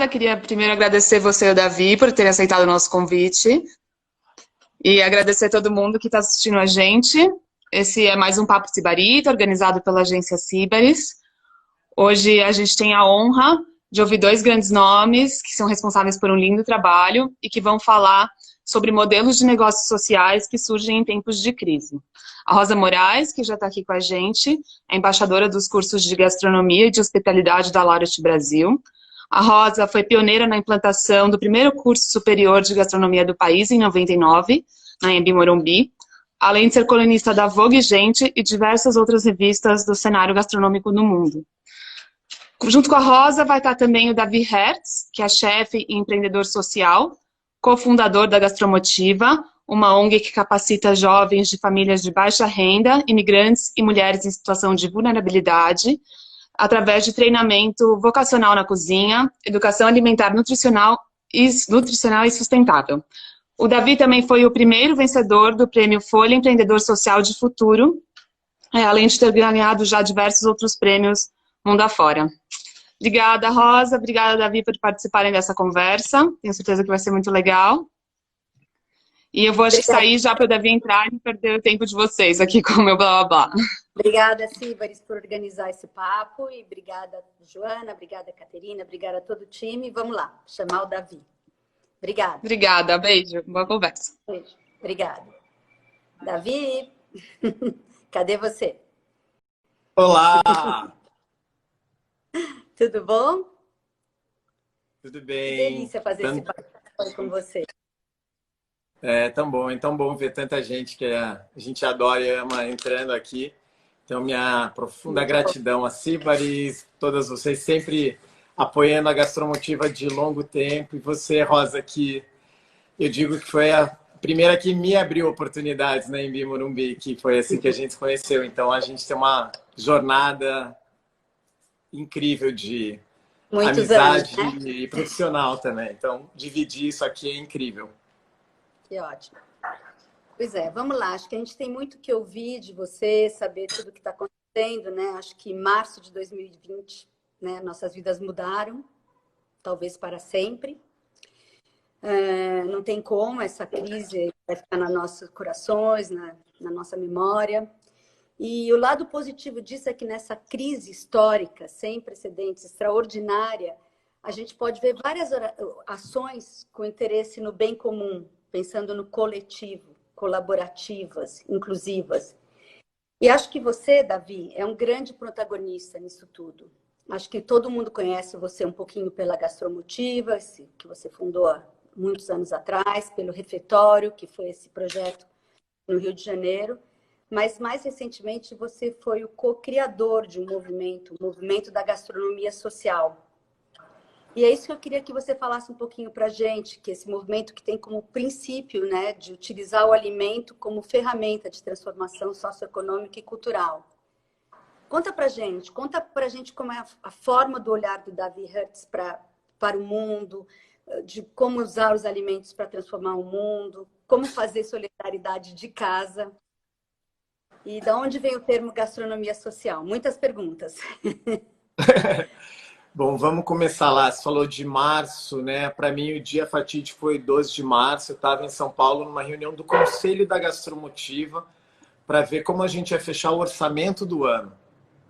Queria primeiro agradecer você e o Davi por terem aceitado o nosso convite e agradecer a todo mundo que está assistindo a gente. Esse é mais um Papo Sibarita, organizado pela agência Sibaris. Hoje a gente tem a honra de ouvir dois grandes nomes que são responsáveis por um lindo trabalho e que vão falar sobre modelos de negócios sociais que surgem em tempos de crise. A Rosa Moraes, que já está aqui com a gente, é embaixadora dos cursos de gastronomia e de hospitalidade da Laureate Brasil. A Rosa foi pioneira na implantação do primeiro curso superior de gastronomia do país, em 99, na Anhembi Morumbi, além de ser colunista da Vogue Gente e diversas outras revistas do cenário gastronômico no mundo. Junto com a Rosa vai estar também o Davi Hertz, que é chefe e empreendedor social, cofundador da Gastromotiva, uma ONG que capacita jovens de famílias de baixa renda, imigrantes e mulheres em situação de vulnerabilidade, através de treinamento vocacional na cozinha, educação alimentar nutricional e sustentável. O Davi também foi o primeiro vencedor do prêmio Folha Empreendedor Social de Futuro, além de ter ganhado já diversos outros prêmios mundo afora. Obrigada, Rosa. Obrigada, Davi, por participarem dessa conversa. Tenho certeza que vai ser muito legal. E eu vou, acho que, sair já para o Davi entrar e não perder o tempo de vocês aqui com o meu blá blá blá. Obrigada, Sibaris, por organizar esse papo. E obrigada, Joana. Obrigada, Caterina. Obrigada a todo o time. Vamos lá, chamar o Davi. Obrigada. Obrigada. Beijo. Boa conversa. Beijo. Obrigada. Davi, cadê você? Olá! Tudo bom? Tudo bem? Que delícia fazer esse papo com você. É tão bom ver tanta gente que a gente adora e ama entrando aqui. Então, minha profunda gratidão a Sibaris, todas vocês sempre apoiando a Gastromotiva de longo tempo. E você, Rosa, que eu digo que foi a primeira que me abriu oportunidades na Anhembi Morumbi, que foi assim que a gente se conheceu. Então, a gente tem uma jornada incrível de muitos amizade anos, né? E profissional também. Então, dividir isso aqui é incrível. Que ótimo. Pois é, vamos lá. Acho que a gente tem muito que ouvir de você, saber tudo o que está acontecendo, né? Acho que em março de 2020, né, nossas vidas mudaram, talvez para sempre. Não tem como, essa crise vai ficar nos nossos corações, na nossa memória. E o lado positivo disso é que nessa crise histórica, sem precedentes, extraordinária, a gente pode ver várias ações com interesse no bem comum, pensando no coletivo, colaborativas, inclusivas. E acho que você, Davi, é um grande protagonista nisso tudo. Acho que todo mundo conhece você um pouquinho pela Gastromotiva, que você fundou há muitos anos atrás, pelo Refeitório, que foi esse projeto no Rio de Janeiro. Mas, mais recentemente, você foi o co-criador de um movimento, o movimento da gastronomia social. E é isso que eu queria que você falasse um pouquinho para a gente, que esse movimento que tem como princípio, né, de utilizar o alimento como ferramenta de transformação socioeconômica e cultural. Conta para a gente como é a forma do olhar do Davi Hertz para o mundo, de como usar os alimentos para transformar o mundo, como fazer solidariedade de casa. E de onde vem o termo gastronomia social? Muitas perguntas. Bom, vamos começar lá. Você falou de março, né? Para mim, o dia fatídico foi 12 de março. Eu estava em São Paulo numa reunião do Conselho da Gastromotiva para ver como a gente ia fechar o orçamento do ano.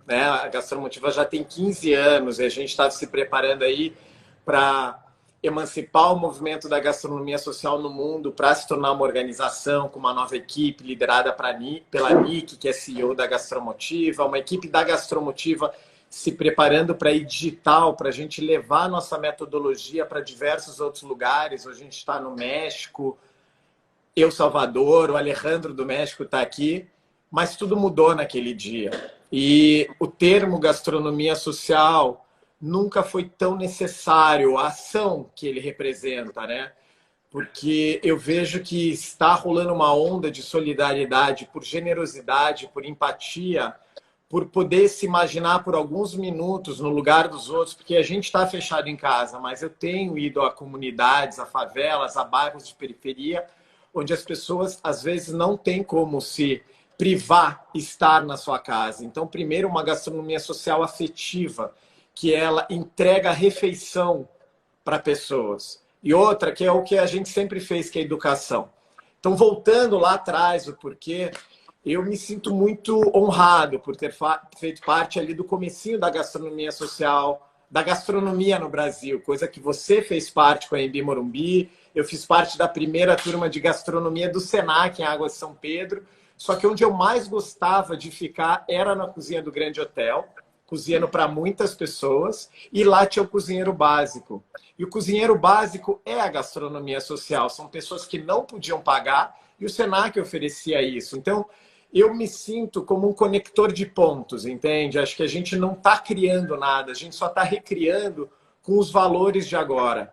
Né? A Gastromotiva já tem 15 anos e a gente estava se preparando aí para emancipar o movimento da gastronomia social no mundo, para se tornar uma organização com uma nova equipe liderada pela Nick, que é CEO da Gastromotiva, uma equipe da Gastromotiva se preparando para ir digital, para a gente levar a nossa metodologia para diversos outros lugares. Hoje a gente está no México, eu, Salvador, o Alejandro do México está aqui, mas tudo mudou naquele dia. E o termo gastronomia social nunca foi tão necessário, a ação que ele representa, né? Porque eu vejo que está rolando uma onda de solidariedade, por generosidade, por empatia, por poder se imaginar por alguns minutos no lugar dos outros, porque a gente está fechado em casa, mas eu tenho ido a comunidades, a favelas, a bairros de periferia, onde as pessoas, às vezes, não têm como se privar estar na sua casa. Então, primeiro, uma gastronomia social afetiva, que ela entrega a refeição para pessoas. E outra, que é o que a gente sempre fez, que é a educação. Então, voltando lá atrás, o porquê, eu me sinto muito honrado por ter feito parte ali do comecinho da gastronomia social, da gastronomia no Brasil, coisa que você fez parte com a Embi Morumbi. Eu fiz parte da primeira turma de gastronomia do Senac, em Águas de São Pedro. Só que onde eu mais gostava de ficar era na cozinha do Grande Hotel, cozinhando para muitas pessoas, e lá tinha o cozinheiro básico. E o cozinheiro básico é a gastronomia social, são pessoas que não podiam pagar, e o Senac oferecia isso. Então, eu me sinto como um conector de pontos, entende? Acho que a gente não está criando nada, a gente só está recriando com os valores de agora.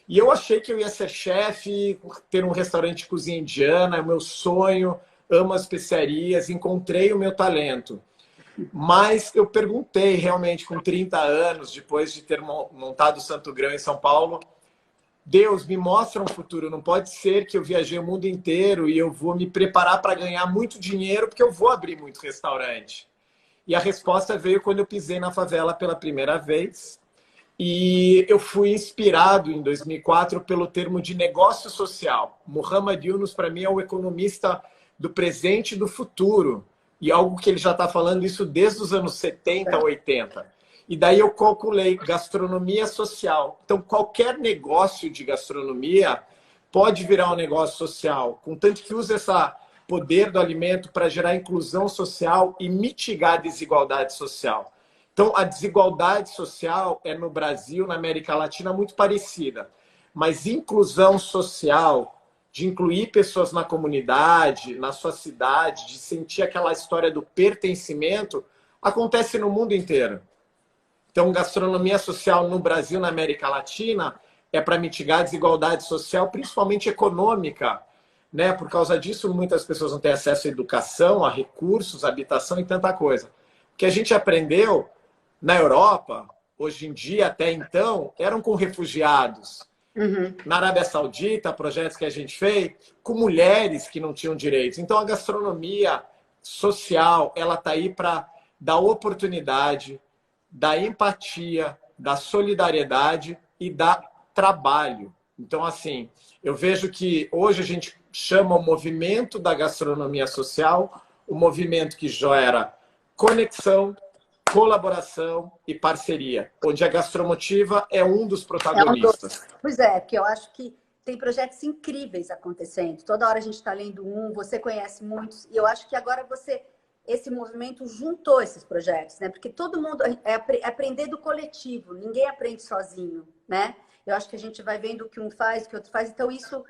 E eu achei que eu ia ser chefe, ter um restaurante de cozinha indiana, é o meu sonho, amo as especiarias, encontrei o meu talento. Mas eu perguntei realmente com 30 anos, depois de ter montado o Santo Grão em São Paulo, Deus, me mostra um futuro. Não pode ser que eu viajei o mundo inteiro e eu vou me preparar para ganhar muito dinheiro porque eu vou abrir muito restaurante. E a resposta veio quando eu pisei na favela pela primeira vez. E eu fui inspirado em 2004 pelo termo de negócio social. Muhammad Yunus, para mim, é o economista do presente e do futuro. E algo que ele já está falando isso desde os anos 70, 80. E daí eu calculei gastronomia social. Então, qualquer negócio de gastronomia pode virar um negócio social, contanto que use esse poder do alimento para gerar inclusão social e mitigar a desigualdade social. Então, a desigualdade social é no Brasil, na América Latina, muito parecida. Mas inclusão social, de incluir pessoas na comunidade, na sua cidade, de sentir aquela história do pertencimento, acontece no mundo inteiro. Então, gastronomia social no Brasil, na América Latina, é para mitigar a desigualdade social, principalmente econômica, né? Por causa disso, muitas pessoas não têm acesso à educação, a recursos, à habitação e tanta coisa. O que a gente aprendeu na Europa, hoje em dia, até então, eram com refugiados. Uhum. Na Arábia Saudita, projetos que a gente fez, com mulheres que não tinham direitos. Então, a gastronomia social, ela está aí para dar oportunidade, da empatia, da solidariedade e da trabalho. Então, assim, eu vejo que hoje a gente chama o movimento da gastronomia social o movimento que gera conexão, colaboração e parceria, onde a Gastromotiva é um dos protagonistas. Pois é, porque eu acho que tem projetos incríveis acontecendo. Toda hora a gente está lendo um, você conhece muitos, e eu acho que agora esse movimento juntou esses projetos, né? Porque todo mundo é aprender do coletivo, ninguém aprende sozinho, né? Eu acho que a gente vai vendo o que um faz, o que o outro faz, então isso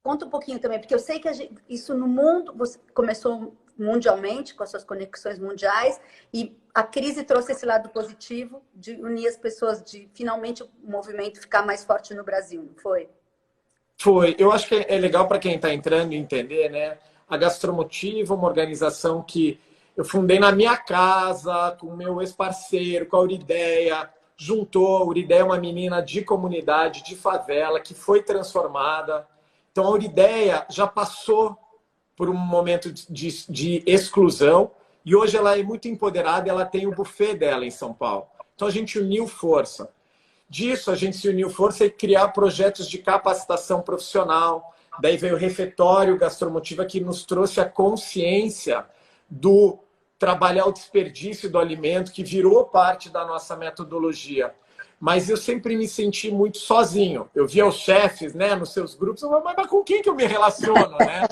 conta um pouquinho também, porque eu sei que isso no mundo você começou mundialmente, com as suas conexões mundiais, e a crise trouxe esse lado positivo de unir as pessoas, de finalmente o movimento ficar mais forte no Brasil, não foi? Foi. Eu acho que é legal para quem está entrando entender, né? A Gastromotiva, uma organização que eu fundei na minha casa, com o meu ex-parceiro, com a Urideia, juntou. A Urideia é uma menina de comunidade, de favela, que foi transformada. Então, a Urideia já passou por um momento de exclusão e hoje ela é muito empoderada, ela tem o buffet dela em São Paulo. Então, a gente uniu força. Disso, a gente se uniu força e criar projetos de capacitação profissional. Daí veio o refeitório Gastromotiva, que nos trouxe a consciência do trabalhar o desperdício do alimento, que virou parte da nossa metodologia. Mas eu sempre me senti muito sozinho. Eu via os chefes, né, nos seus grupos, eu falava, mas com quem que eu me relaciono, né?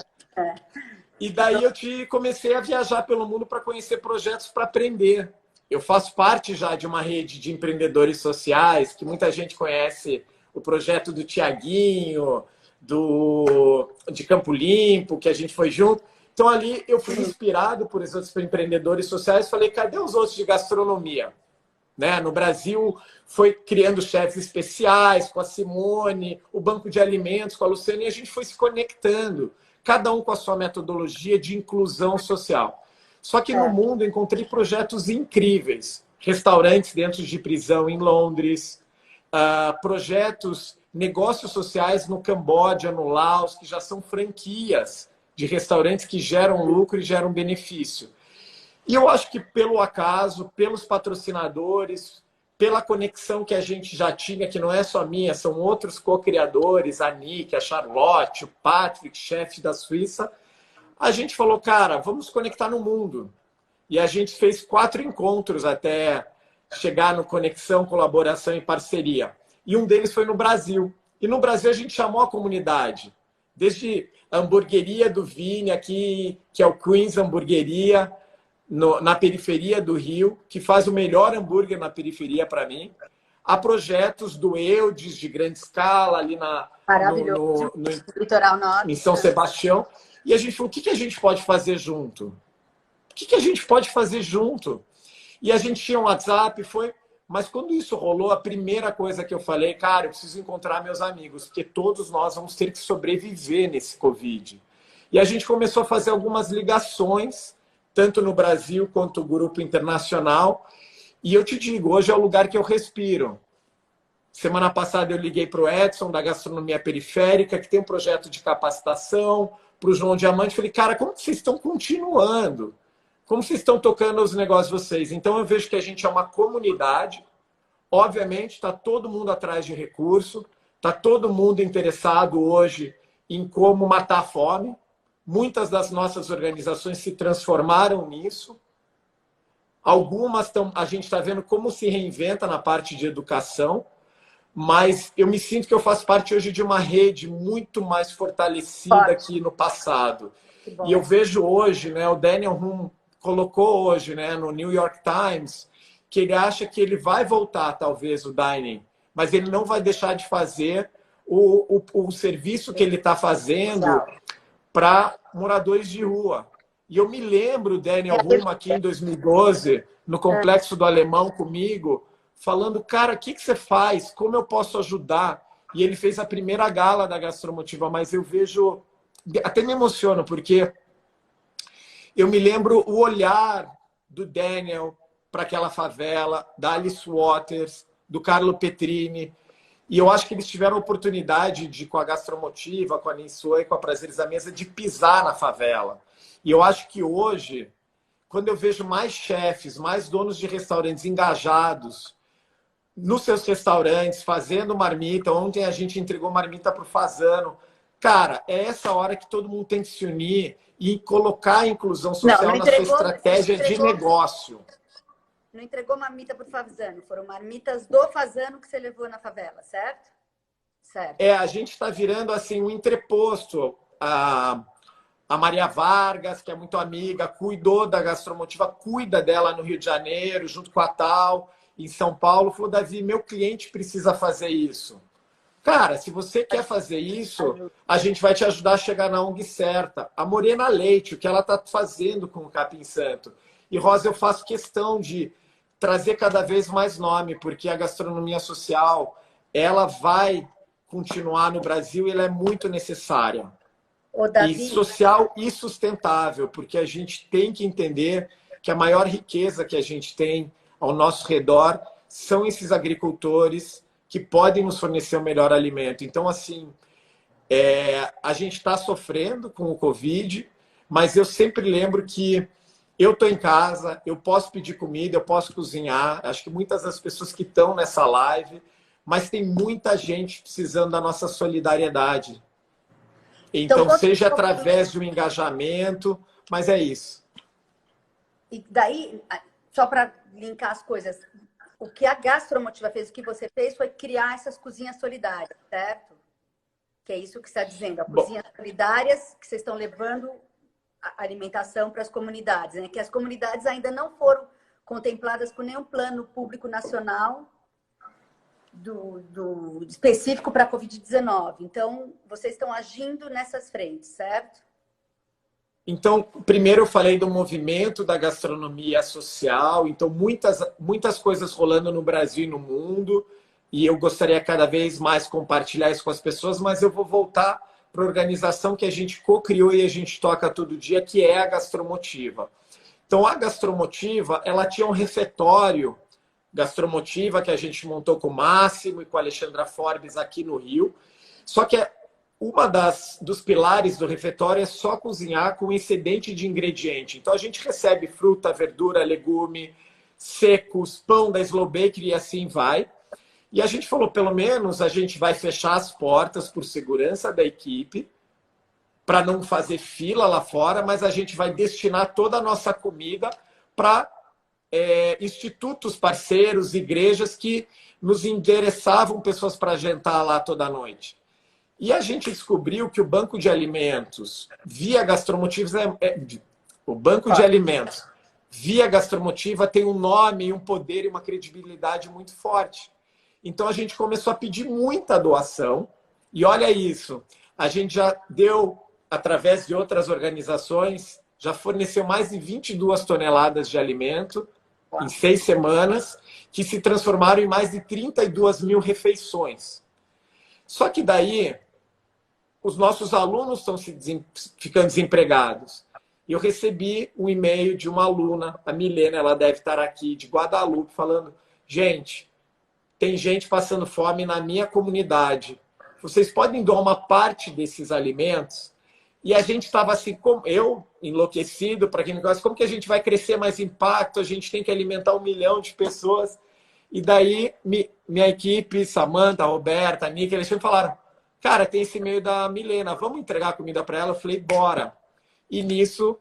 E daí eu comecei a viajar pelo mundo para conhecer projetos para aprender. Eu faço parte já de uma rede de empreendedores sociais, que muita gente conhece o projeto do Tiaguinho, de Campo Limpo, que a gente foi junto. Então, ali eu fui inspirado por esses outros empreendedores sociais. Falei, cadê os outros de gastronomia? Né? No Brasil, foi criando chefes especiais com a Simone, o Banco de Alimentos com a Luciana, e a gente foi se conectando, cada um com a sua metodologia de inclusão social. Só que no mundo eu encontrei projetos incríveis. Restaurantes dentro de prisão em Londres, projetos, negócios sociais no Camboja, no Laos, que já são franquias de restaurantes que geram lucro e geram benefício. E eu acho que pelo acaso, pelos patrocinadores, pela conexão que a gente já tinha, que não é só minha, são outros co-criadores, a Nick, a Charlotte, o Patrick, chefe da Suíça, a gente falou, cara, vamos conectar no mundo. E a gente fez 4 encontros até chegar no Conexão, Colaboração e Parceria. E um deles foi no Brasil. E no Brasil a gente chamou a comunidade. Desde a hamburgueria do Vini aqui, que é o Queens Hamburgueria, na periferia do Rio, que faz o melhor hambúrguer na periferia para mim. Há projetos do Eudes de grande escala ali no Litoral Norte, em São Sebastião. E a gente falou, o que a gente pode fazer junto? O que a gente pode fazer junto? E a gente tinha um WhatsApp, mas quando isso rolou, a primeira coisa que eu falei, cara, eu preciso encontrar meus amigos, porque todos nós vamos ter que sobreviver nesse Covid. E a gente começou a fazer algumas ligações, tanto no Brasil quanto no grupo internacional. E eu te digo, hoje é o lugar que eu respiro. Semana passada eu liguei para o Edson, da Gastronomia Periférica, que tem um projeto de capacitação, para o João Diamante. Falei, cara, como vocês estão continuando? Como vocês estão tocando os negócios de vocês? Então eu vejo que a gente é uma comunidade. Obviamente, está todo mundo atrás de recurso, está todo mundo interessado hoje em como matar a fome. Muitas das nossas organizações se transformaram nisso. Algumas a gente está vendo como se reinventa na parte de educação, mas eu me sinto que eu faço parte hoje de uma rede muito mais fortalecida que no passado. E eu vejo hoje, né, o Daniel Humm colocou hoje, né, no New York Times, que ele acha que ele vai voltar, talvez, o dining, mas ele não vai deixar de fazer o serviço que ele está fazendo para moradores de rua. E eu me lembro, Daniel Humm, aqui em 2012, no Complexo do Alemão comigo, falando, cara, o que você faz? Como eu posso ajudar? E ele fez a primeira gala da Gastromotiva, mas eu vejo... Até me emociono, porque eu me lembro o olhar do Daniel para aquela favela, da Alice Waters, do Carlo Petrini. E eu acho que eles tiveram a oportunidade de, com a Gastromotiva, com a Ninsoi, com a Prazeres da Mesa, de pisar na favela. E eu acho que hoje, quando eu vejo mais chefes, mais donos de restaurantes engajados nos seus restaurantes, fazendo marmita. Ontem a gente entregou marmita para o Fazano. Cara, é essa hora que todo mundo tem que se unir e colocar a inclusão social na sua estratégia de negócio. Não entregou marmita para o Fazano, foram marmitas do Fazano que você levou na favela, certo? Certo. A gente está virando assim um entreposto. A Maria Vargas, que é muito amiga, cuidou da Gastromotiva, cuida dela no Rio de Janeiro, junto com a Tal, em São Paulo, falou, Davi, meu cliente precisa fazer isso. Cara, se você quer fazer isso, a gente vai te ajudar a chegar na ONG certa. A Morena Leite, o que ela está fazendo com o Capim Santo. E, Rosa, eu faço questão de trazer cada vez mais nome, porque a gastronomia social, ela vai continuar no Brasil e ela é muito necessária. E social e sustentável, porque a gente tem que entender que a maior riqueza que a gente tem ao nosso redor são esses agricultores que podem nos fornecer o melhor alimento. Então, assim, a gente está sofrendo com o Covid, mas eu sempre lembro que eu estou em casa, eu posso pedir comida, eu posso cozinhar. Acho que muitas das pessoas que estão nessa live, mas tem muita gente precisando da nossa solidariedade. Então, seja através de um engajamento, mas é isso. E daí, só para linkar as coisas, o que a Gastromotiva fez, o que você fez foi criar essas cozinhas solidárias, certo? Que é isso que você está dizendo, cozinhas solidárias que vocês estão levando a alimentação para as comunidades, né? Que as comunidades ainda não foram contempladas por nenhum plano público nacional específico para a Covid-19. Então, vocês estão agindo nessas frentes, certo? Então, primeiro eu falei do movimento da gastronomia social, então muitas coisas rolando no Brasil e no mundo, e eu gostaria cada vez mais compartilhar isso com as pessoas, mas eu vou voltar para a organização que a gente co-criou e a gente toca todo dia, que é a Gastromotiva. Então, a Gastromotiva, ela tinha um refeitório Gastromotiva que a gente montou com o Máximo e com a Alexandra Forbes aqui no Rio. Só que dos pilares do refeitório é só cozinhar com excedente de ingrediente. Então a gente recebe fruta, verdura, legume, secos, pão da Slow Bakery e assim vai. E a gente falou, pelo menos a gente vai fechar as portas por segurança da equipe, para não fazer fila lá fora, mas a gente vai destinar toda a nossa comida para institutos parceiros, igrejas que nos endereçavam pessoas para jantar lá toda noite. E a gente descobriu que o banco de alimentos via Gastromotiva, o banco de alimentos via Gastromotiva tem um nome, um poder e uma credibilidade muito forte. Então a gente começou a pedir muita doação. E olha isso, a gente já deu, através de outras organizações, já forneceu mais de 22 toneladas de alimento em 6 semanas, que se transformaram em mais de 32 mil refeições. Só que daí, os nossos alunos estão ficando desempregados. Eu recebi um e-mail de uma aluna, a Milena, ela deve estar aqui, de Guadalupe, falando, gente, tem gente passando fome na minha comunidade. Vocês podem doar uma parte desses alimentos? E a gente estava assim, como eu, enlouquecido, para quem não gosta, como que a gente vai crescer mais impacto? A gente tem que alimentar 1 milhão de pessoas. E daí, minha equipe, Samanta, Roberta, Nick, eles me falaram, cara, tem esse e-mail da Milena, vamos entregar comida para ela? Eu falei, bora. E nisso,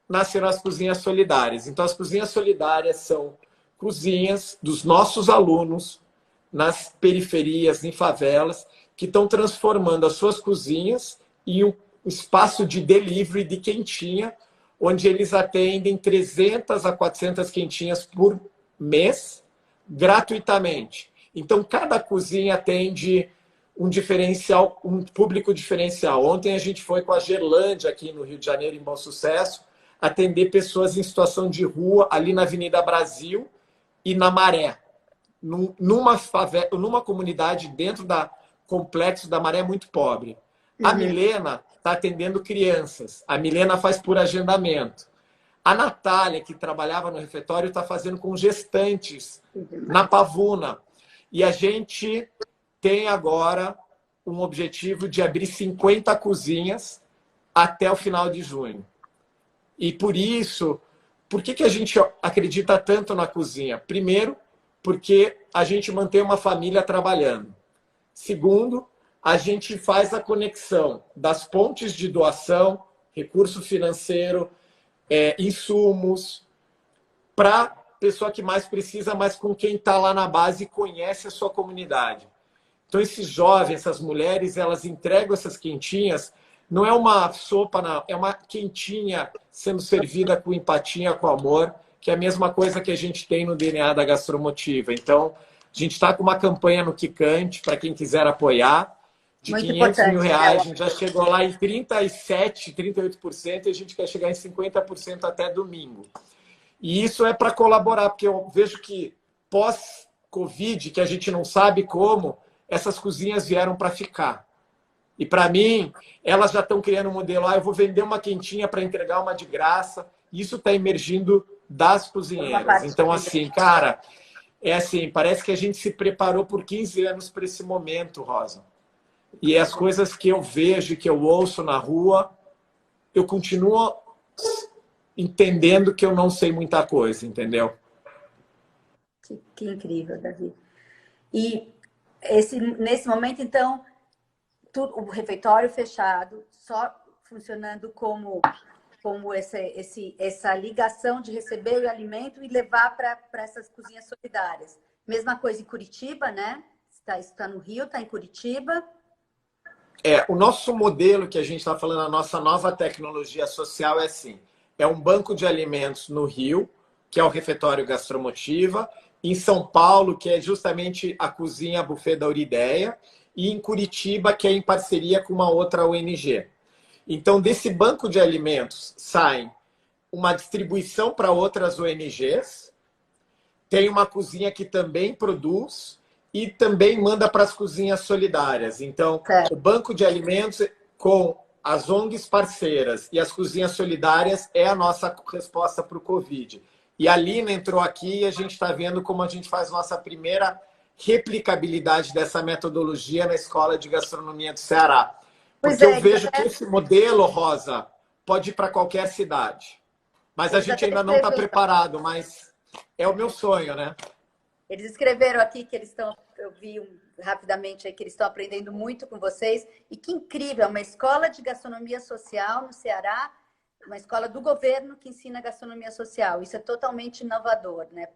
nasceram as cozinhas solidárias. Então, as cozinhas solidárias são cozinhas dos nossos alunos nas periferias, em favelas, que estão transformando as suas cozinhas em um espaço de delivery de quentinha, onde eles atendem 300 a 400 quentinhas por mês, gratuitamente. Então, cada cozinha atende um diferencial, um público diferencial. Ontem a gente foi com a Gerlândia, aqui no Rio de Janeiro, em Bom Sucesso, atender pessoas em situação de rua, ali na Avenida Brasil e na Maré. Numa comunidade dentro da complexo da Maré muito pobre. A Milena está atendendo crianças. A Milena faz por agendamento. A Natália, que trabalhava no refeitório, está fazendo com gestantes na Pavuna. E a gente tem agora um objetivo de abrir 50 cozinhas até o final de junho. E por isso, por que a gente acredita tanto na cozinha? Primeiro, porque a gente mantém uma família trabalhando. Segundo, a gente faz a conexão das pontes de doação, recurso financeiro, insumos, para a pessoa que mais precisa, mas com quem está lá na base e conhece a sua comunidade. Então, esses jovens, essas mulheres, elas entregam essas quentinhas, não é uma sopa, não, é uma quentinha sendo servida com empatia, com amor, que é a mesma coisa que a gente tem no DNA da Gastromotiva. Então, a gente está com uma campanha no Quicante, para quem quiser apoiar, de Muito 500 mil reais, né? a gente já chegou lá em 37%, 38%, e a gente quer chegar em 50% até domingo. E isso é para colaborar, porque eu vejo que pós-Covid, que a gente não sabe como, essas cozinhas vieram para ficar. E para mim, elas já estão criando um modelo, eu vou vender uma quentinha para entregar uma de graça. Isso está emergindo das cozinheiras. Então, assim, cara, parece que a gente se preparou por 15 anos para esse momento, Rosa. E as coisas que eu vejo, que eu ouço na rua, eu continuo entendendo que eu não sei muita coisa, entendeu? Que incrível, Davi. E nesse momento, então, o refeitório fechado, só funcionando como essa ligação de receber o alimento e levar para essas cozinhas solidárias. Mesma coisa em Curitiba, né? Está no Rio, está em Curitiba. O nosso modelo que a gente está falando, a nossa nova tecnologia social é assim. É um banco de alimentos no Rio, que é o refeitório Gastromotiva, em São Paulo, que é justamente a cozinha buffet da Eurideia, e em Curitiba, que é em parceria com uma outra ONG. Então, desse banco de alimentos sai uma distribuição para outras ONGs, tem uma cozinha que também produz e também manda para as cozinhas solidárias. Então, o banco de alimentos com as ONGs parceiras e as cozinhas solidárias é a nossa resposta para o Covid. E a Lina entrou aqui e a gente está vendo como a gente faz nossa primeira replicabilidade dessa metodologia na Escola de Gastronomia do Ceará. Porque eu vejo que esse modelo, Rosa, pode ir para qualquer cidade. Mas a gente ainda não está preparado, mas é o meu sonho, né? Eles escreveram aqui que eles estão, eu vi rapidamente aí que eles estão aprendendo muito com vocês. E que incrível, é uma escola de gastronomia social no Ceará, uma escola do governo que ensina gastronomia social. Isso é totalmente inovador, né?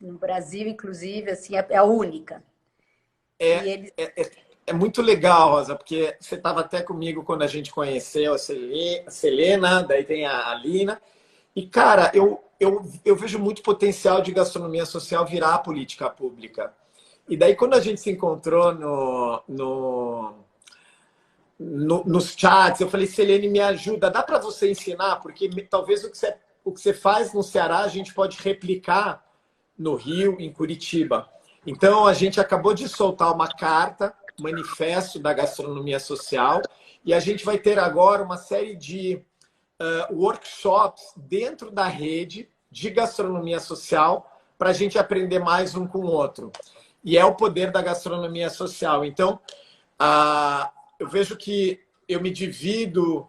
No Brasil, inclusive, assim, é a única. É, é muito legal, Rosa, porque você estava até comigo quando a gente conheceu a Selena, daí tem a Lina. E, cara, eu vejo muito potencial de gastronomia social virar política pública. E daí, quando a gente se encontrou nos chats, eu falei, Selene, me ajuda, dá para você ensinar? Porque talvez o que você faz no Ceará a gente pode replicar no Rio, em Curitiba. Então, a gente acabou de soltar uma carta, manifesto da gastronomia social, e a gente vai ter agora uma série de workshops dentro da rede de gastronomia social para a gente aprender mais um com o outro. E é o poder da gastronomia social. Então, eu vejo que eu me divido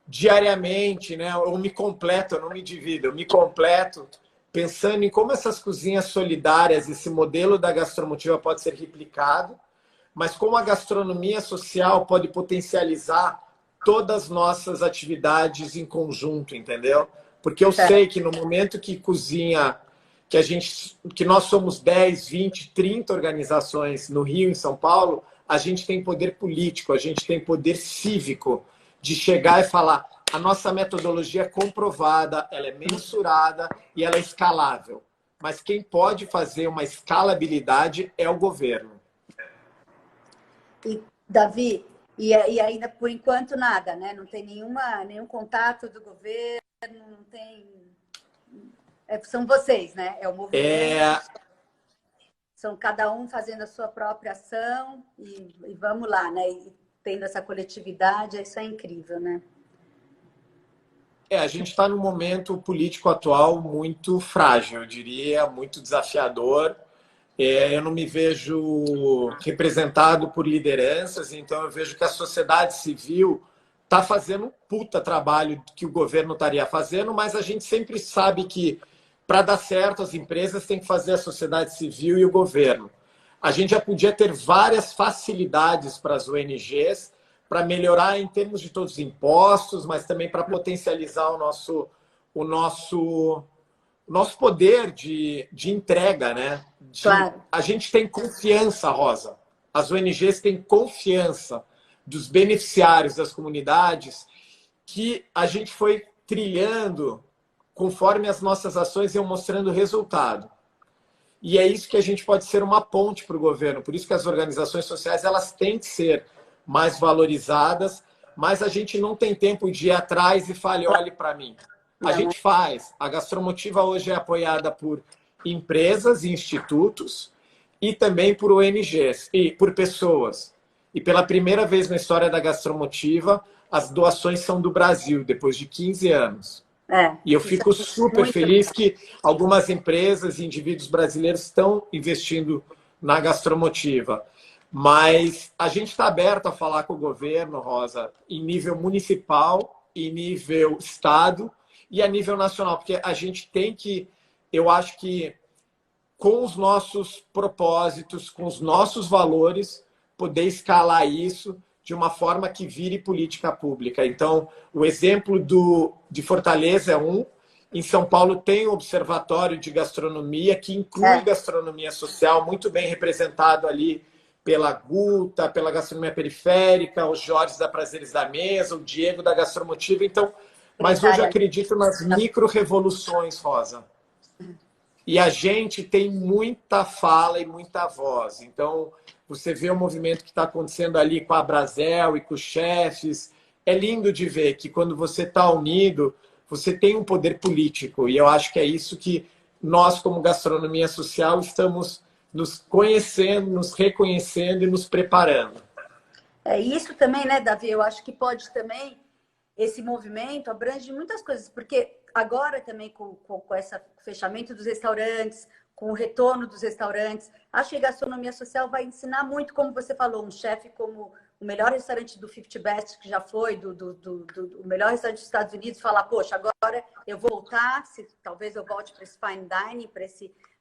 diariamente, né? Eu me completo, eu não me divido, eu me completo pensando em como essas cozinhas solidárias, esse modelo da gastromotiva pode ser replicado, mas como a gastronomia social pode potencializar todas as nossas atividades em conjunto, entendeu? Porque eu sei que no momento que cozinha, que nós somos 10, 20, 30 organizações no Rio e em São Paulo, a gente tem poder político, a gente tem poder cívico de chegar e falar: a nossa metodologia é comprovada, ela é mensurada e ela é escalável. Mas quem pode fazer uma escalabilidade é o governo. E, Davi, e ainda por enquanto nada, né? Não tem nenhum contato do governo, não tem. São vocês, né? É o movimento. São cada um fazendo a sua própria ação e vamos lá, né? E tendo essa coletividade, isso é incrível, né? A gente está num momento político atual muito frágil, eu diria, muito desafiador. Eu não me vejo representado por lideranças, então eu vejo que a sociedade civil está fazendo um puta trabalho que o governo estaria fazendo, mas a gente sempre sabe que para dar certo as empresas têm que fazer a sociedade civil e o governo. A gente já podia ter várias facilidades para as ONGs para melhorar em termos de todos os impostos, mas também para potencializar o nosso poder de entrega, né? Claro. A gente tem confiança, Rosa. As ONGs têm confiança dos beneficiários das comunidades que a gente foi trilhando conforme as nossas ações iam mostrando resultado. E é isso que a gente pode ser uma ponte para o governo. Por isso que as organizações sociais elas têm que ser mais valorizadas, mas a gente não tem tempo de ir atrás e falar: olhe para mim. A gente faz. A Gastromotiva hoje é apoiada por empresas e institutos e também por ONGs e por pessoas. E pela primeira vez na história da Gastromotiva, as doações são do Brasil, depois de 15 anos. E eu fico super feliz que algumas empresas e indivíduos brasileiros estão investindo na Gastromotiva. Mas a gente está aberto a falar com o governo, Rosa, em nível municipal, em nível estado e a nível nacional, porque a gente tem que, eu acho que com os nossos propósitos, com os nossos valores, poder escalar isso de uma forma que vire política pública. Então, o exemplo de Fortaleza é um. Em São Paulo tem o Observatório de Gastronomia, que inclui gastronomia social, muito bem representado ali pela Guta, pela Gastronomia Periférica, o Jorge da Prazeres da Mesa, o Diego da Gastromotiva. Então, mas hoje eu acredito nas micro-revoluções, Rosa. E a gente tem muita fala e muita voz. Então, você vê o movimento que está acontecendo ali com a Brasel e com os chefes. É lindo de ver que quando você está unido, você tem um poder político. E eu acho que é isso que nós, como gastronomia social, estamos nos conhecendo, nos reconhecendo e nos preparando. É isso também, né, Davi? Eu acho que pode também, esse movimento abrange muitas coisas, porque agora também com esse fechamento dos restaurantes, com o retorno dos restaurantes, acho que a gastronomia social vai ensinar muito, como você falou, um chefe como o melhor restaurante do 50 Best, que já foi, o melhor restaurante dos Estados Unidos, falar, poxa, agora eu vou voltar, talvez eu volte para esse fine dining,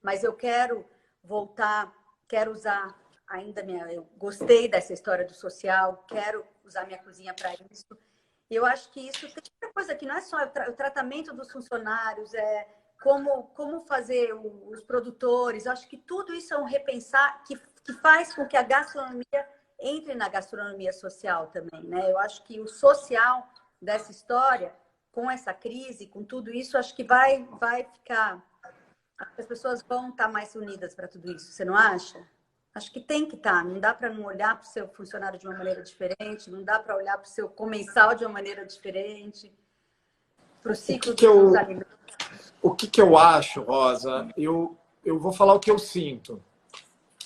mas eu quero voltar, quero usar ainda eu gostei dessa história do social, quero usar minha cozinha para isso. E eu acho que isso tem muita coisa que não é só o tratamento dos funcionários, como fazer os produtores. Eu acho que tudo isso é um repensar que faz com que a gastronomia entre na gastronomia social também, né? Eu acho que o social dessa história, com essa crise, com tudo isso, acho que vai ficar... As pessoas vão estar mais unidas para tudo isso, você não acha? Acho que tem que estar. Não dá para não olhar para o seu funcionário de uma maneira diferente, não dá para olhar para o seu comensal de uma maneira diferente, para o ciclo dos alimentos. O que eu acho, Rosa? Eu vou falar o que eu sinto.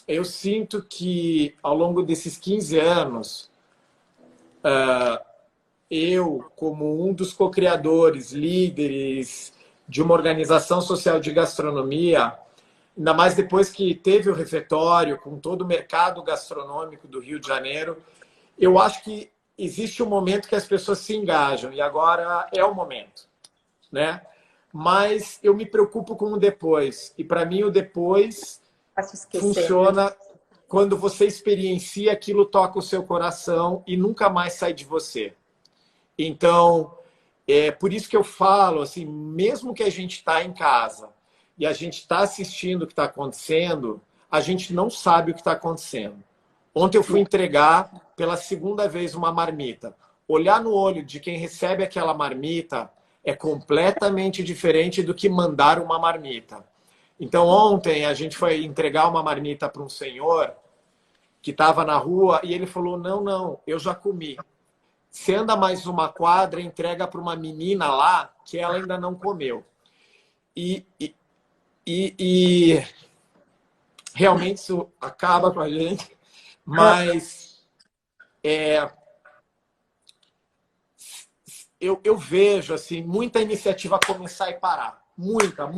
Eu sinto que, ao longo desses 15 anos, eu, como um dos co-criadores, líderes de uma organização social de gastronomia, ainda mais depois que teve o refeitório, com todo o mercado gastronômico do Rio de Janeiro, eu acho que existe um momento que as pessoas se engajam, e agora é o momento, né? Mas eu me preocupo com o depois, e para mim o depois funciona quando você experiencia, aquilo toca o seu coração e nunca mais sai de você. Então, é por isso que eu falo, assim, mesmo que a gente está em casa e a gente está assistindo o que está acontecendo, a gente não sabe o que está acontecendo. Ontem eu fui entregar pela segunda vez uma marmita. Olhar no olho de quem recebe aquela marmita é completamente diferente do que mandar uma marmita. Então, ontem a gente foi entregar uma marmita para um senhor que estava na rua e ele falou, não, eu já comi. Você anda mais uma quadra e entrega para uma menina lá que ela ainda não comeu. E realmente isso acaba com a gente, mas eu vejo assim, muita iniciativa começar e parar. Muita.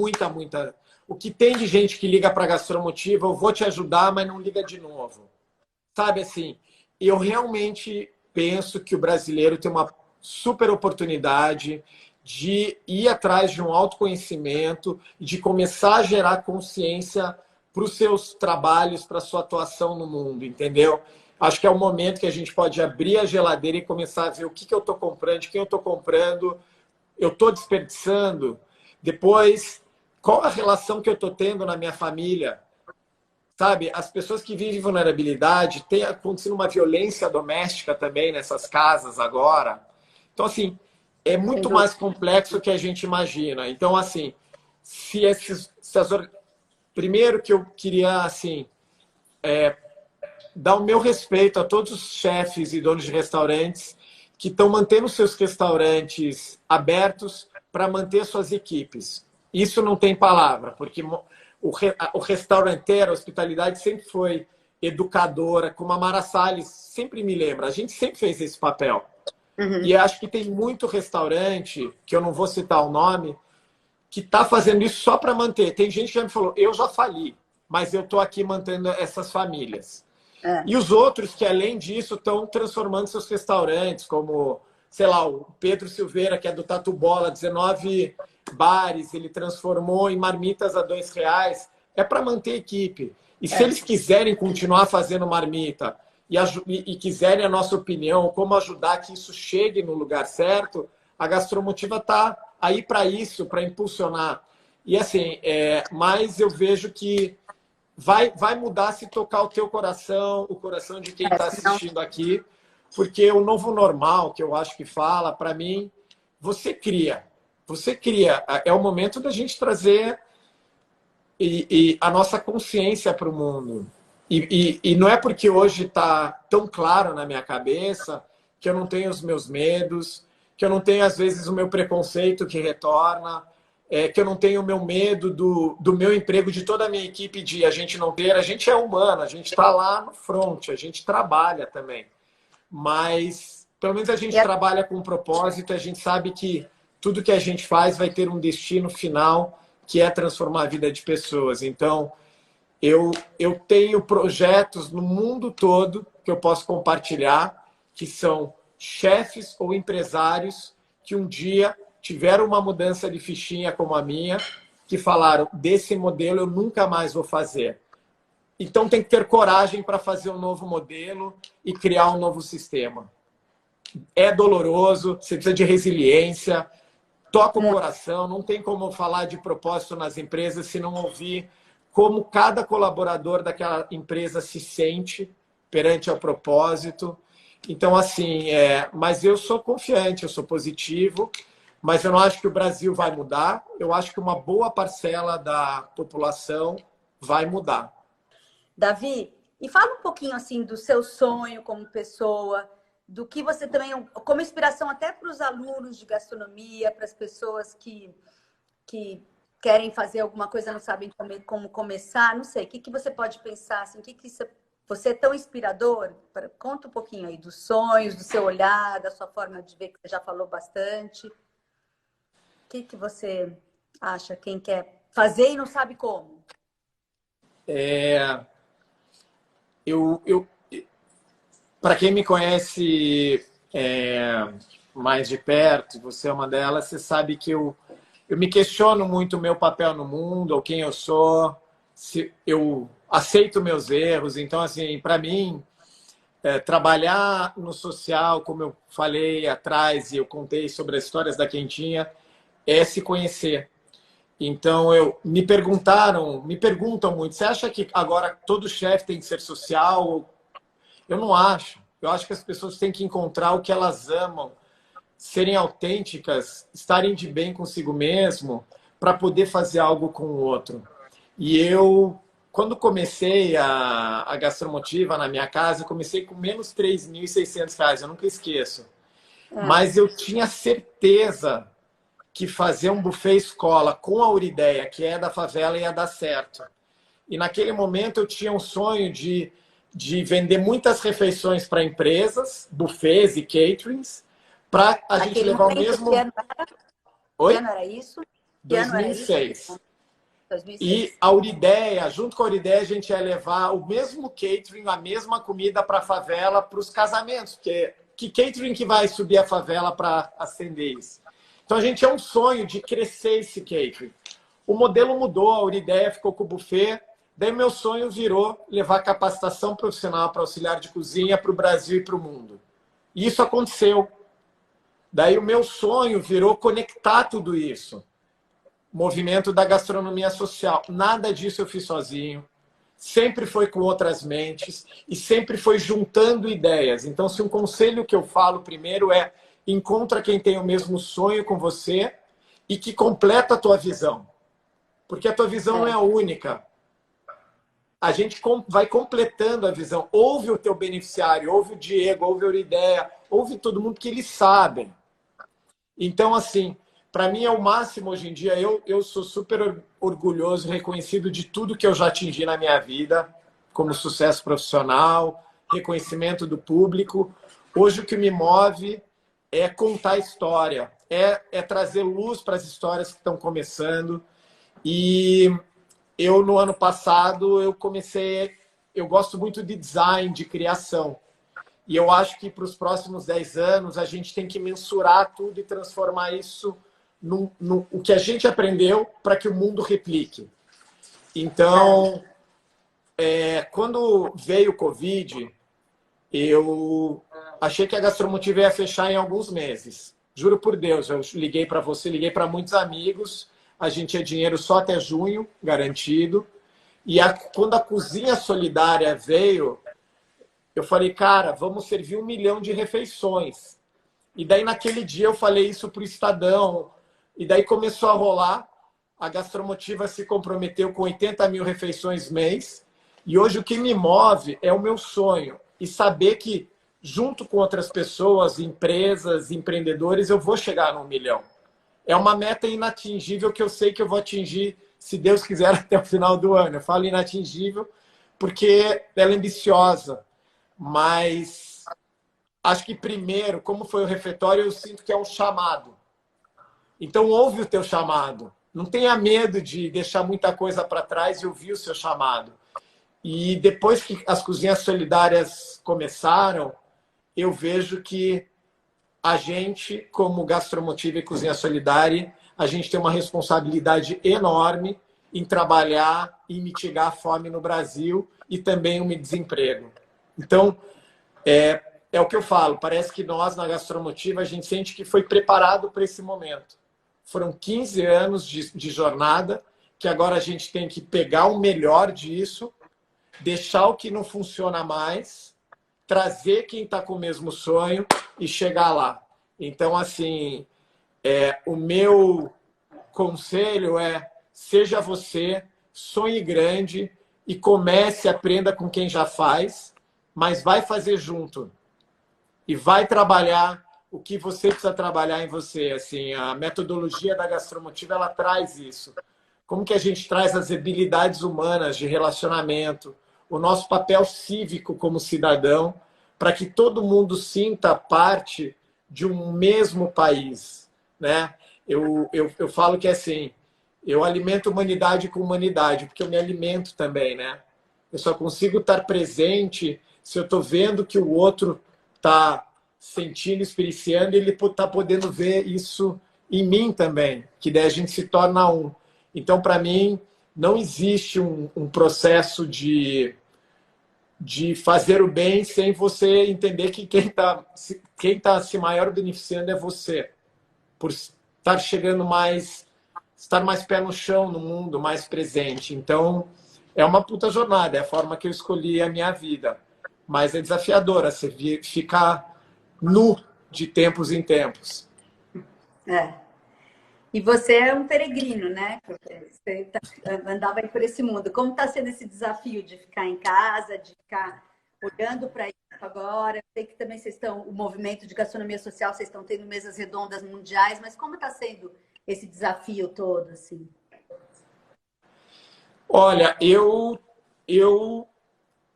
O que tem de gente que liga para a Gastromotiva, eu vou te ajudar, mas não liga de novo. Sabe assim, eu realmente penso que o brasileiro tem uma super oportunidade de ir atrás de um autoconhecimento, de começar a gerar consciência para os seus trabalhos, para a sua atuação no mundo, entendeu? Acho que é o momento que a gente pode abrir a geladeira e começar a ver o que eu estou comprando, de quem eu estou comprando, eu estou desperdiçando. Depois, qual a relação que eu estou tendo na minha família? Sabe, as pessoas que vivem vulnerabilidade, tem acontecido uma violência doméstica também nessas casas agora. Então, assim, é muito mais complexo do que a gente imagina. Então, assim, primeiro que eu queria, assim, dar o meu respeito a todos os chefes e donos de restaurantes que estão mantendo seus restaurantes abertos para manter suas equipes. Isso não tem palavra, porque o restauranteiro, a hospitalidade sempre foi educadora, como a Mara Salles sempre me lembra. A gente sempre fez esse papel. Uhum. E acho que tem muito restaurante, que eu não vou citar o nome, que está fazendo isso só para manter. Tem gente que já me falou, eu já fali, mas eu estou aqui mantendo essas famílias. E os outros que, além disso, estão transformando seus restaurantes, como, sei lá, o Pedro Silveira, que é do Tatu Bola, 19 bares, ele transformou em marmitas a R$2. É para manter a equipe. E se eles quiserem continuar fazendo marmita e quiserem a nossa opinião, como ajudar que isso chegue no lugar certo, a Gastromotiva está aí para isso, para impulsionar. E assim, mas eu vejo que vai mudar se tocar o teu coração, o coração de quem está assistindo aqui, porque o novo normal, que eu acho que fala, para mim, você cria. É o momento da gente trazer a nossa consciência para o mundo. E não é porque hoje está tão claro na minha cabeça que eu não tenho os meus medos, que eu não tenho, às vezes, o meu preconceito que retorna, que eu não tenho o meu medo do meu emprego, de toda a minha equipe, de a gente não ter. A gente é humano, a gente está lá no front, a gente trabalha também. Mas, pelo menos, a gente trabalha com um propósito, a gente sabe que tudo que a gente faz vai ter um destino final, que é transformar a vida de pessoas. Então, eu tenho projetos no mundo todo que eu posso compartilhar. que são chefes ou empresários que um dia tiveram uma mudança de fichinha como a minha, que falaram, desse modelo eu nunca mais vou fazer. Então tem que ter coragem para fazer um novo modelo e criar um novo sistema. É doloroso, você precisa de resiliência, toca o coração, não tem como falar de propósito nas empresas se não ouvir como cada colaborador daquela empresa se sente perante ao propósito. Então, assim, mas eu sou confiante, eu sou positivo, mas eu não acho que o Brasil vai mudar. Eu acho que uma boa parcela da população vai mudar. Davi, e fala um pouquinho assim do seu sonho como pessoa, do que você também, como inspiração até para os alunos de gastronomia, para as pessoas que querem fazer alguma coisa, não sabem como começar, não sei, o que você pode pensar, assim, você é tão inspirador? Conta um pouquinho aí dos sonhos, do seu olhar, da sua forma de ver, que você já falou bastante. O que você acha, quem quer fazer e não sabe como? Para quem me conhece mais de perto, você é uma delas, você sabe que eu me questiono muito o meu papel no mundo, ou quem eu sou, se eu aceito meus erros. Então, assim, para mim, trabalhar no social, como eu falei atrás e eu contei sobre as histórias da Quentinha, é se conhecer. Então, me perguntam muito, você acha que agora todo chefe tem que ser social? Eu não acho. Eu acho que as pessoas têm que encontrar o que elas amam, serem autênticas, estarem de bem consigo mesmo, para poder fazer algo com o outro. E eu, quando comecei a Gastromotiva na minha casa, eu comecei com menos R$ 3.600, eu nunca esqueço. Mas eu tinha certeza que fazer um buffet escola com a Ourideia, que é da favela, ia dar certo. E naquele momento eu tinha um sonho de vender muitas refeições para empresas, buffets e caterings, para a gente levar o mesmo... Que ano era? Oi? Que ano era isso? 2006. 2006. E a Ourideia, junto com a Ourideia, a gente ia levar o mesmo catering, a mesma comida para a favela, para os casamentos. Porque que catering que vai subir a favela para acender isso? Então a gente tinha um sonho de crescer esse catering. O modelo mudou, a Ourideia ficou com o buffet. Daí meu sonho virou levar capacitação profissional para auxiliar de cozinha para o Brasil e para o mundo. E isso aconteceu. Daí o meu sonho virou conectar tudo isso. Movimento da gastronomia social. Nada disso eu fiz sozinho. Sempre foi com outras mentes e sempre foi juntando ideias. Então, se um conselho que eu falo primeiro é: encontra quem tem o mesmo sonho com você e que completa a tua visão. Porque a tua visão não é a única. A gente vai completando a visão. Ouve o teu beneficiário, ouve o Diego, ouve a Ourideia, ouve todo mundo que eles sabem. Então, assim, para mim é o máximo hoje em dia. Eu sou super orgulhoso, reconhecido de tudo que eu já atingi na minha vida, como sucesso profissional, reconhecimento do público. Hoje o que me move é contar história, é trazer luz para as histórias que estão começando. E eu, no ano passado, eu gosto muito de design, de criação. E eu acho que para os próximos 10 anos a gente tem que mensurar tudo e transformar isso no o que a gente aprendeu para que o mundo replique. Então, quando veio o Covid, eu achei que a Gastromotiva ia fechar em alguns meses. Juro por Deus, eu liguei para você, liguei para muitos amigos, a gente tinha dinheiro só até junho, garantido. E quando a Cozinha Solidária veio, eu falei, cara, vamos servir 1 milhão de refeições. E daí, naquele dia, eu falei isso para o Estadão. E daí começou a rolar. A Gastromotiva se comprometeu com 80 mil refeições mês. E hoje o que me move é o meu sonho. E saber que, junto com outras pessoas, empresas, empreendedores, eu vou chegar no 1 milhão. É uma meta inatingível que eu sei que eu vou atingir, se Deus quiser, até o final do ano. Eu falo inatingível porque ela é ambiciosa. Mas acho que primeiro, como foi o refeitório, eu sinto que é um chamado. Então ouve o teu chamado. Não tenha medo de deixar muita coisa para trás e ouvir o seu chamado. E depois que as cozinhas solidárias começaram, eu vejo que a gente, como Gastromotiva e Cozinha Solidária, a gente tem uma responsabilidade enorme em trabalhar e mitigar a fome no Brasil e também o desemprego. Então, é o que eu falo, parece que nós, na Gastromotiva, a gente sente que foi preparado para esse momento. Foram 15 anos de jornada, que agora a gente tem que pegar o melhor disso, deixar o que não funciona mais, trazer quem está com o mesmo sonho e chegar lá. Então, assim, o meu conselho é: seja você, sonhe grande e comece, aprenda com quem já faz, mas vai fazer junto e vai trabalhar o que você precisa trabalhar em você. Assim, a metodologia da Gastromotiva, ela traz isso. Como que a gente traz as habilidades humanas de relacionamento, o nosso papel cívico como cidadão, para que todo mundo sinta parte de um mesmo país, né? Eu falo que assim, eu alimento humanidade com humanidade, porque eu me alimento também, né? Eu só consigo estar presente se eu estou vendo que o outro está sentindo, experienciando, e ele está podendo ver isso em mim também, que daí a gente se torna um. Então, para mim, não existe um processo de fazer o bem sem você entender que quem tá se maior beneficiando é você, por estar chegando mais, estar mais pé no chão no mundo, mais presente. Então, é uma puta jornada, é a forma que eu escolhi a minha vida. Mas é desafiadora você ficar nu de tempos em tempos. E você é um peregrino, né? Você andava aí por esse mundo. Como está sendo esse desafio de ficar em casa, de ficar olhando para isso agora? Eu sei que também vocês estão, o movimento de gastronomia social, vocês estão tendo mesas redondas mundiais, mas como está sendo esse desafio todo, assim? Olha, eu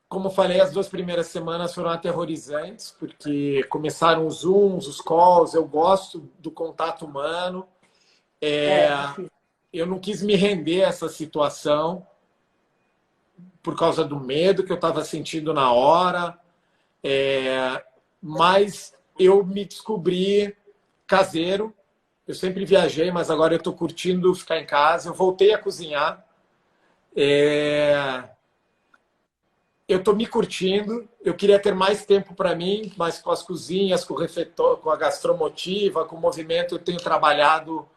como falei, as 2 primeiras semanas foram aterrorizantes, porque começaram os Zooms, os calls, eu gosto do contato humano. Eu não quis me render a essa situação por causa do medo que eu estava sentindo na hora, mas eu me descobri caseiro. Eu sempre viajei, mas agora eu estou curtindo ficar em casa. Eu voltei a cozinhar. Eu estou me curtindo. Eu queria ter mais tempo para mim, mas com as cozinhas, com o refeitório, com a Gastromotiva, com o movimento, eu tenho trabalhado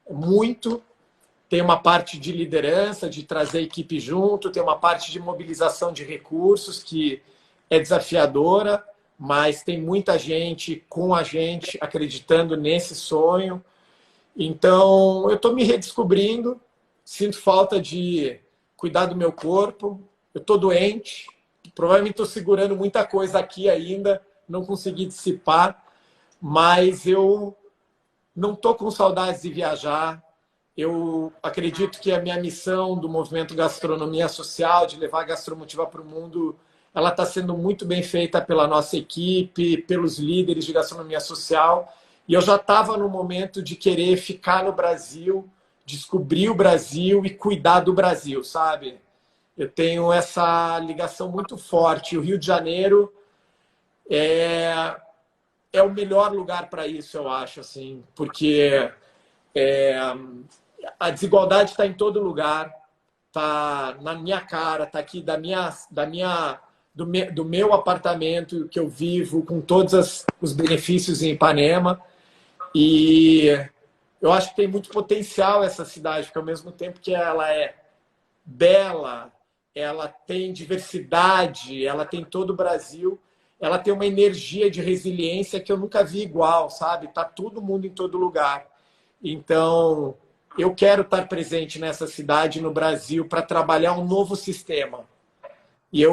muito. Tem uma parte de liderança, de trazer a equipe junto, tem uma parte de mobilização de recursos que é desafiadora, mas tem muita gente com a gente acreditando nesse sonho. Então, eu estou me redescobrindo, sinto falta de cuidar do meu corpo, eu estou doente, provavelmente estou segurando muita coisa aqui ainda, não consegui dissipar, mas eu não estou com saudades de viajar. Eu acredito que a minha missão do movimento Gastronomia Social, de levar a Gastromotiva para o mundo, ela está sendo muito bem feita pela nossa equipe, pelos líderes de gastronomia social. E eu já estava no momento de querer ficar no Brasil, descobrir o Brasil e cuidar do Brasil, sabe? Eu tenho essa ligação muito forte. O Rio de Janeiro é o melhor lugar para isso, eu acho, assim, porque a desigualdade está em todo lugar, está na minha cara, está aqui do meu apartamento que eu vivo, com todos os benefícios em Ipanema. E eu acho que tem muito potencial essa cidade, porque ao mesmo tempo que ela é bela, ela tem diversidade, ela tem todo o Brasil, ela tem uma energia de resiliência que eu nunca vi igual, sabe? Tá todo mundo em todo lugar. Então, eu quero estar presente nessa cidade, no Brasil, para trabalhar um novo sistema. E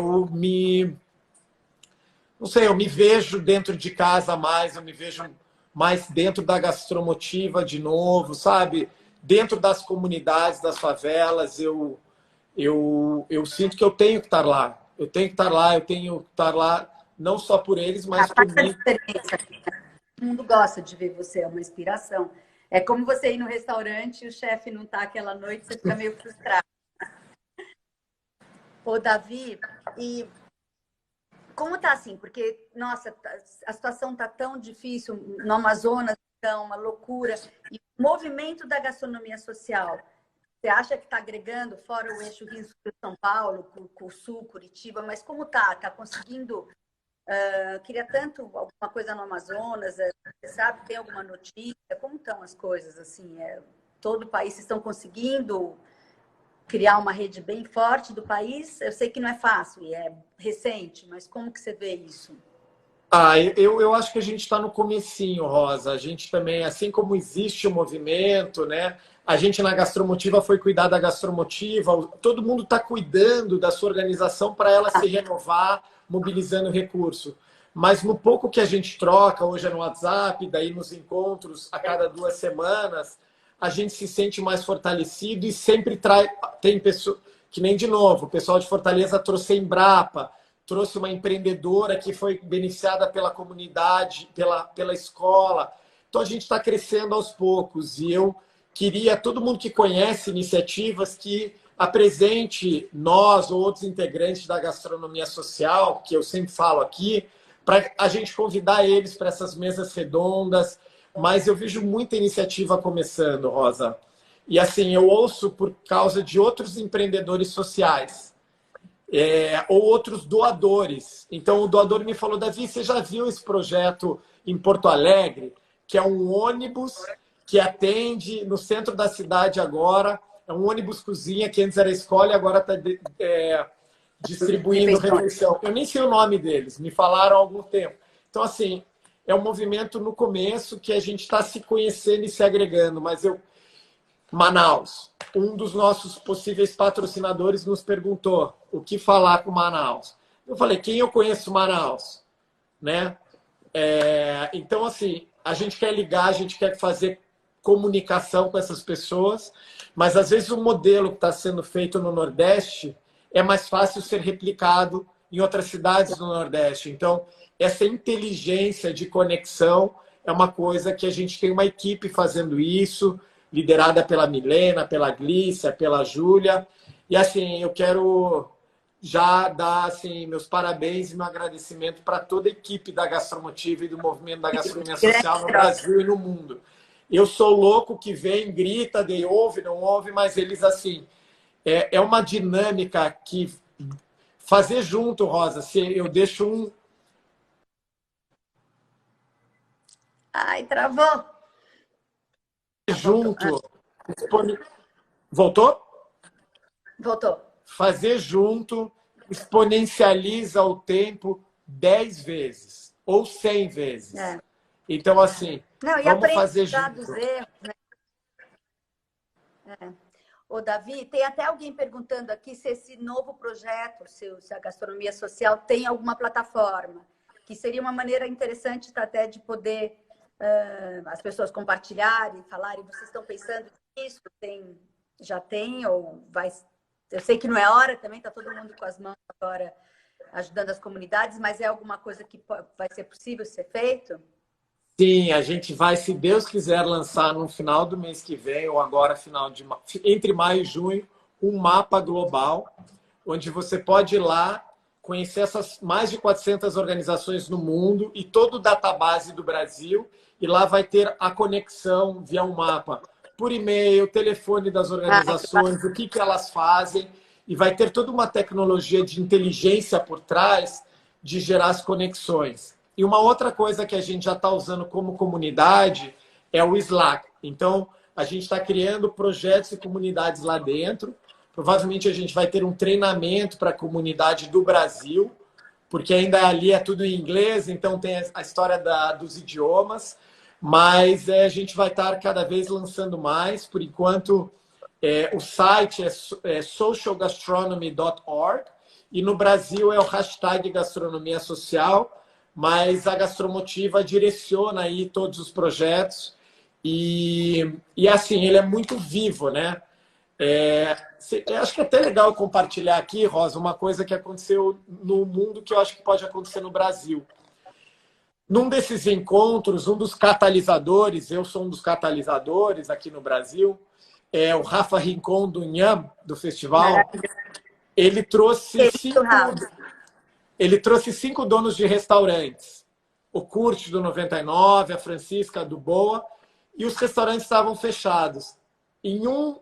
não sei, eu me vejo dentro de casa mais, eu me vejo mais dentro da Gastromotiva de novo, sabe? Dentro das comunidades, das favelas, eu sinto que eu tenho que estar lá. Eu tenho que estar lá, eu tenho que estar lá, não só por eles, mas por mim. Todo mundo gosta de ver você, é uma inspiração. É como você ir no restaurante e o chefe não está aquela noite, você fica meio frustrado. Ô, Davi, e como tá assim? Porque, nossa, a situação tá tão difícil no Amazonas, então, uma loucura. E o movimento da gastronomia social, você acha que está agregando, fora o eixo Rio-São Paulo, Sul, Curitiba, mas como tá? Tá conseguindo... queria tanto alguma coisa no Amazonas, você sabe, tem alguma notícia? Como estão as coisas, assim? Todo o país, vocês estão conseguindo criar uma rede bem forte do país? Eu sei que não é fácil e é recente, mas como que você vê isso? Eu acho que a gente está no comecinho, Rosa. A gente também, assim como existe o movimento, né? A gente na Gastromotiva foi cuidar da Gastromotiva. Todo mundo está cuidando da sua organização para ela se renovar, mobilizando recurso. Mas no pouco que a gente troca, hoje é no WhatsApp, daí nos encontros a cada 2 semanas, a gente se sente mais fortalecido e sempre tem pessoas, que nem de novo, o pessoal de Fortaleza trouxe a Embrapa, trouxe uma empreendedora que foi beneficiada pela comunidade, pela escola. Então, a gente está crescendo aos poucos. E eu queria, todo mundo que conhece iniciativas, que apresente nós ou outros integrantes da gastronomia social, que eu sempre falo aqui, para a gente convidar eles para essas mesas redondas. Mas eu vejo muita iniciativa começando, Rosa. E assim, eu ouço por causa de outros empreendedores sociais. Ou outros doadores. Então, o doador me falou, Davi, você já viu esse projeto em Porto Alegre? Que é um ônibus que atende no centro da cidade agora. É um ônibus cozinha, que antes era escola e agora está distribuindo refeição. Eu nem sei o nome deles, me falaram há algum tempo. Então, assim, é um movimento no começo que a gente está se conhecendo e se agregando, mas Manaus, um dos nossos possíveis patrocinadores nos perguntou o que falar com Manaus. Eu falei, quem eu conheço Manaus? Né? Então, assim, a gente quer ligar, a gente quer fazer comunicação com essas pessoas, mas às vezes o modelo que está sendo feito no Nordeste é mais fácil ser replicado em outras cidades do Nordeste. Então, essa inteligência de conexão é uma coisa que a gente tem uma equipe fazendo isso, liderada pela Milena, pela Glícia, pela Júlia. E assim, eu quero já dar assim, meus parabéns e meu agradecimento para toda a equipe da Gastromotiva e do movimento da gastronomia social no Brasil e no mundo. Eu sou louco que vem, grita, ouve, não ouve, mas eles assim, é uma dinâmica que fazer junto, Rosa, se eu deixo um... Ai, travou. Junto. Voltou? Voltou. Fazer junto exponencializa o tempo 10 vezes ou 100 vezes. Então, assim, não, vamos fazer junto. Dos erros, né? Ô, Davi, tem até alguém perguntando aqui se esse novo projeto, se a gastronomia social tem alguma plataforma, que seria uma maneira interessante até de poder as pessoas compartilharem, falarem, vocês estão pensando nisso? Já tem ou vai... Eu sei que não é hora também, está todo mundo com as mãos agora ajudando as comunidades, mas é alguma coisa que vai ser possível ser feito? Sim, a gente vai, se Deus quiser, lançar no final do mês que vem, ou agora entre maio e junho, um mapa global, onde você pode ir lá, conhecer essas mais de 400 organizações no mundo e todo o database do Brasil, e lá vai ter a conexão via um mapa, por e-mail, telefone das organizações, o que elas fazem, e vai ter toda uma tecnologia de inteligência por trás de gerar as conexões. E uma outra coisa que a gente já está usando como comunidade é o Slack. Então, a gente está criando projetos e comunidades lá dentro. Provavelmente a gente vai ter um treinamento para a comunidade do Brasil, porque ainda ali é tudo em inglês, então tem a história dos idiomas. Mas a gente vai estar cada vez lançando mais. Por enquanto, o site é socialgastronomy.org e no Brasil é o hashtag Gastronomia Social, mas a Gastromotiva direciona aí todos os projetos e assim, ele é muito vivo, né? Acho que é até legal compartilhar aqui, Rosa, uma coisa que aconteceu no mundo que eu acho que pode acontecer no Brasil. Num desses encontros, um dos catalisadores, eu sou um dos catalisadores aqui no Brasil, o Rafa Rincon do Inham, do festival, ele trouxe Ele trouxe 5 donos de restaurantes. O Kurt do 99, a Francisca do Boa, e os restaurantes estavam fechados. Em um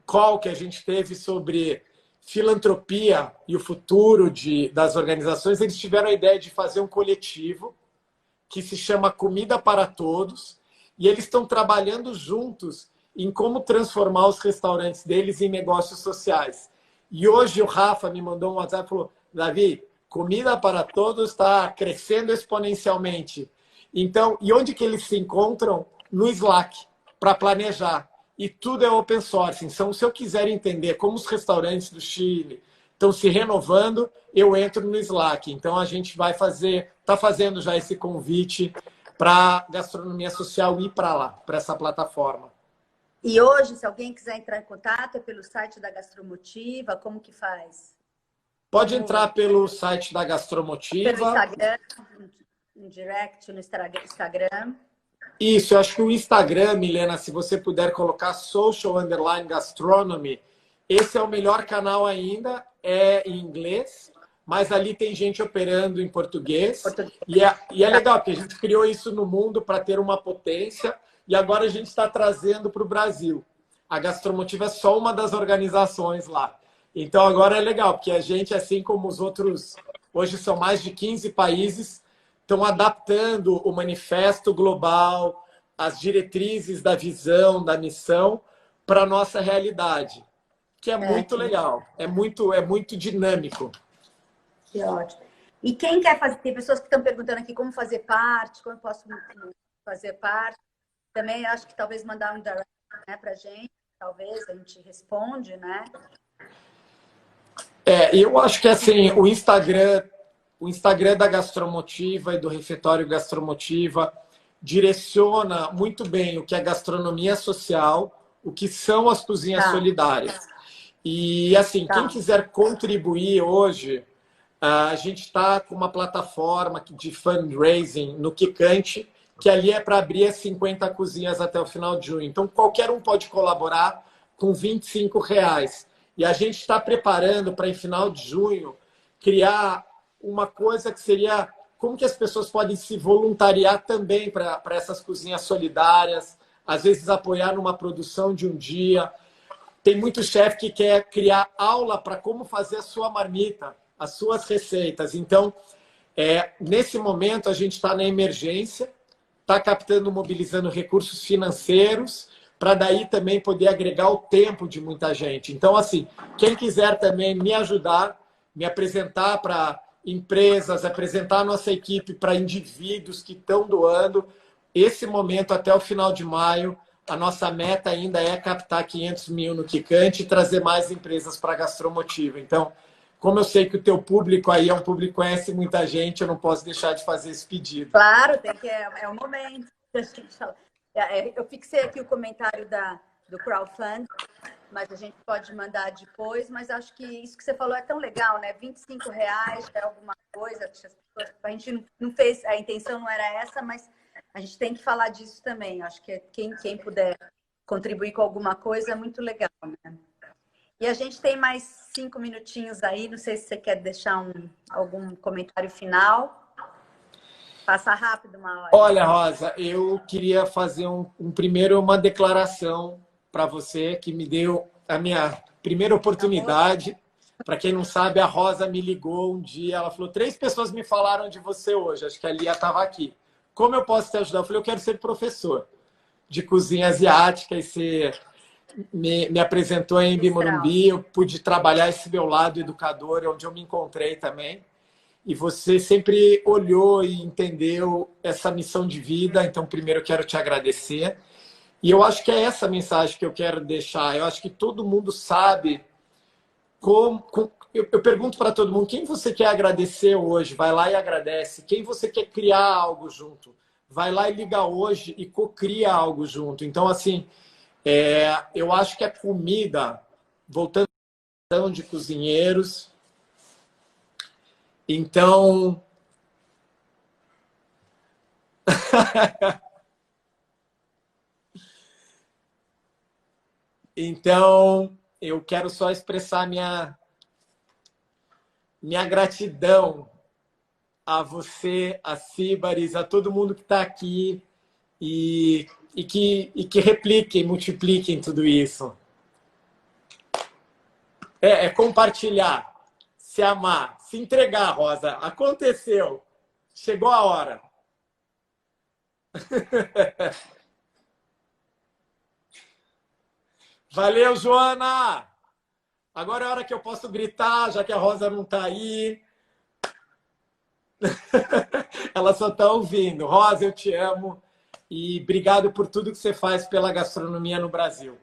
call que a gente teve sobre filantropia e o futuro das organizações, eles tiveram a ideia de fazer um coletivo que se chama Comida para Todos, e eles estão trabalhando juntos em como transformar os restaurantes deles em negócios sociais. E hoje o Rafa me mandou um WhatsApp e falou: Davi, Comida para Todos está crescendo exponencialmente. Então, e onde que eles se encontram? No Slack, para planejar. E tudo é open source. Então, se eu quiser entender como os restaurantes do Chile estão se renovando, eu entro no Slack. Então, a gente vai está fazendo já esse convite para a gastronomia social ir para lá, para essa plataforma. E hoje, se alguém quiser entrar em contato, é pelo site da Gastromotiva, como que faz? Pode entrar pelo site da Gastromotiva. Pelo Instagram, um direct no Instagram. Isso, eu acho que o Instagram, Milena, se você puder colocar social_gastronomy, esse é o melhor canal ainda, é em inglês, mas ali tem gente operando em português. E é legal, porque a gente criou isso no mundo para ter uma potência e agora a gente está trazendo para o Brasil. A Gastromotiva é só uma das organizações lá. Então agora é legal, porque a gente, assim como os outros, hoje são mais de 15 países, estão adaptando o manifesto global, as diretrizes da visão, da missão, para a nossa realidade, que é muito legal, é muito dinâmico. Que ótimo. E quem quer fazer, tem pessoas que estão perguntando aqui como fazer parte, como eu posso fazer parte. Também acho que talvez mandar um direct, né, para a gente, talvez a gente responde, né? Eu acho que assim, o Instagram da Gastromotiva e do Refeitório Gastromotiva direciona muito bem o que é gastronomia social, o que são as cozinhas solidárias. E assim, quem quiser contribuir hoje, a gente está com uma plataforma de fundraising no Quicante, que ali é para abrir as 50 cozinhas até o final de junho. Então, qualquer um pode colaborar com R$ 25. E a gente está preparando para, em final de junho, criar uma coisa que seria como que as pessoas podem se voluntariar também para essas cozinhas solidárias, às vezes apoiar numa produção de um dia. Tem muito chefe que quer criar aula para como fazer a sua marmita, as suas receitas. Então, nesse momento, a gente está na emergência, está captando, mobilizando recursos financeiros, para daí também poder agregar o tempo de muita gente. Então, assim, quem quiser também me ajudar, me apresentar para empresas, apresentar a nossa equipe para indivíduos que estão doando, esse momento até o final de maio, a nossa meta ainda é captar 500 mil no Quicante e trazer mais empresas para a Gastromotiva. Então, como eu sei que o teu público aí é um público que conhece muita gente, eu não posso deixar de fazer esse pedido. Claro, é o momento. Eu fixei aqui o comentário do crowdfunding, mas a gente pode mandar depois. Mas acho que isso que você falou é tão legal, né? R$ 25 é alguma coisa. A gente não fez, a intenção não era essa, mas a gente tem que falar disso também. Acho que quem puder contribuir com alguma coisa é muito legal, né? E a gente tem mais 5 minutinhos aí. Não sei se você quer deixar algum comentário final. Passa rápido uma hora. Olha, Rosa, eu queria fazer primeiro uma declaração para você que me deu a minha primeira oportunidade. Para quem não sabe, a Rosa me ligou um dia, ela falou: 3 pessoas me falaram de você hoje, acho que a Lia estava aqui. Como eu posso te ajudar? Eu falei: eu quero ser professor de cozinha asiática, e você me apresentou em Bimorumbi, eu pude trabalhar esse meu lado educador, onde eu me encontrei também. E você sempre olhou e entendeu essa missão de vida. Então, primeiro, eu quero te agradecer. E eu acho que é essa mensagem que eu quero deixar. Eu acho que todo mundo sabe eu pergunto para todo mundo: quem você quer agradecer hoje? Vai lá e agradece. Quem você quer criar algo junto? Vai lá e liga hoje e cocria algo junto. Então, assim, eu acho que a comida, voltando de cozinheiros, então... Então, eu quero só expressar minha gratidão a você, a Síbaris, a todo mundo que está aqui e que repliquem, multipliquem tudo isso. É compartilhar, se amar, se entregar, Rosa. Aconteceu. Chegou a hora. Valeu, Joana! Agora é a hora que eu posso gritar, já que a Rosa não está aí. Ela só está ouvindo. Rosa, eu te amo. E obrigado por tudo que você faz pela gastronomia no Brasil.